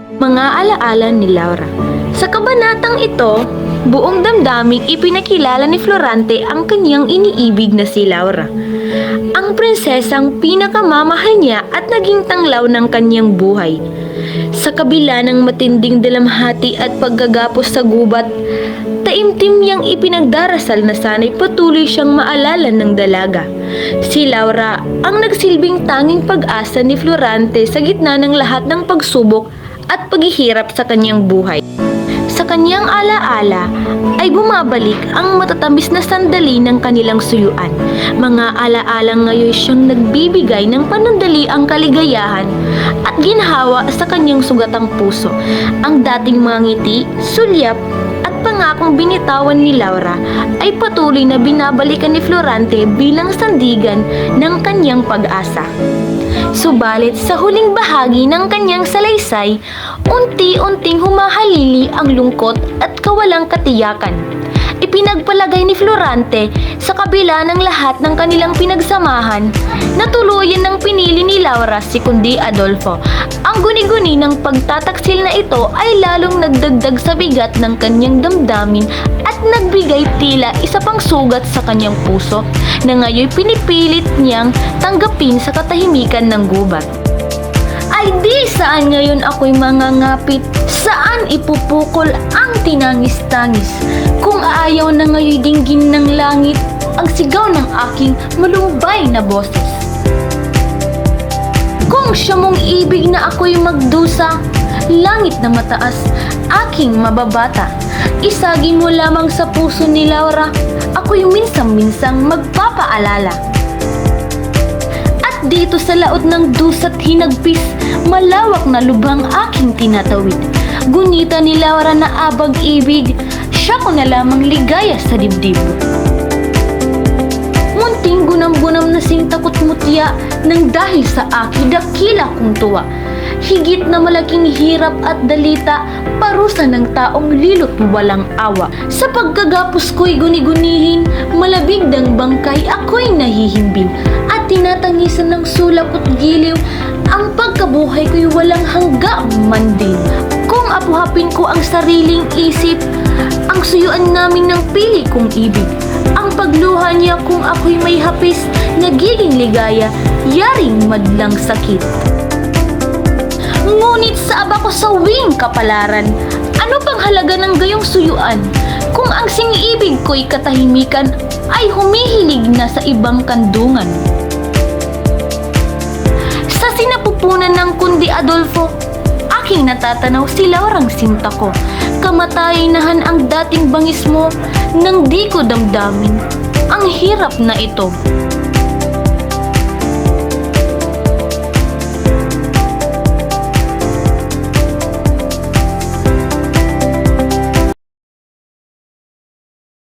Mga alaala ni Laura. Sa kabanatang ito, buong damdaming ipinakilala ni Florante ang kanyang iniibig na si Laura. Ang prinsesang pinakamamahal niya at naging tanglaw ng kanyang buhay. Sa kabila ng matinding dalamhati at paggagapos sa gubat, taimtim niyang ipinagdarasal na sana'y patuloy siyang maalala ng dalaga. Si Laura ang nagsilbing tanging pag-asa ni Florante sa gitna ng lahat ng pagsubok at paghihirap sa kanyang buhay. Sa kanyang alaala ay bumabalik ang matatamis na sandali ng kanilang suyuan. Mga alaalang ngayon siyang nagbibigay ng panandaliang kaligayahan at ginhawa sa kanyang sugatang puso. Ang dating mga ngiti, sulyap at pangakong binitawan ni Laura ay patuloy na binabalikan ni Florante bilang sandigan ng kanyang pag-asa. Subalit sa huling bahagi ng kanyang salaysay, unti-unting humahalili ang lungkot at kawalang katiyakan. Ipinagpalagay ni Florante sa kabila ng lahat ng kanilang pinagsamahan na tuluyan ng pinili ni Laura si kundi Adolfo. Ang guni-guni ng pagtataksil na ito ay lalong nagdagdag sa bigat ng kanyang damdamin at nagbigay tila isa pang sugat sa kanyang puso na ngayon pinipilit niyang tanggapin sa katahimikan ng gubat. Ay di saan ngayon ako'y mangangapit, saan ipupukol ang tinangis-tangis, kung ayaw na ngayon dinggin ng langit ang sigaw ng aking malumbay na boses. Kung siya mong ibig na ako'y magdusa, langit na mataas, aking mababata, isagin mo lamang sa puso ni Laura, ako'y minsang-minsang magpapaalala. At dito sa laot ng dusa't hinagpis, malawak na lubhang aking tinatawid. Gunita ni Laura na abag-ibig, siya ko na lamang ligaya sa dibdib. Munting gunam-gunam na sintakot mutya nang dahil sa aking dakila kong tuwa. Higit na malaking hirap at dalita, parusa ng taong lilot walang awa. Sa pagkagapos ko'y guni-gunihin, malabig ng bangkay ako'y nahihimbing. At tinatangisan ng sulap at giliw, ang pagkabuhay ko'y walang hanggang man din. Kung apuhapin ko ang sariling isip, ang suyuan namin ng pili kong ibig. Ang pagluha niya kung ako'y may hapis, nagiging ligaya, yaring madlang sakit. Ngunit sa aba ko sa wing kapalaran, ano pang halaga ng gayong suyuan, kung ang sing-ibig ko'y katahimikan ay humihilig na sa ibang kandungan. Sa sinapupunan ng kundi Adolfo, aking natatanaw si Laurang sinta ko. Kamataynahan ang dating bangis mo nang di ko damdamin ang hirap na ito.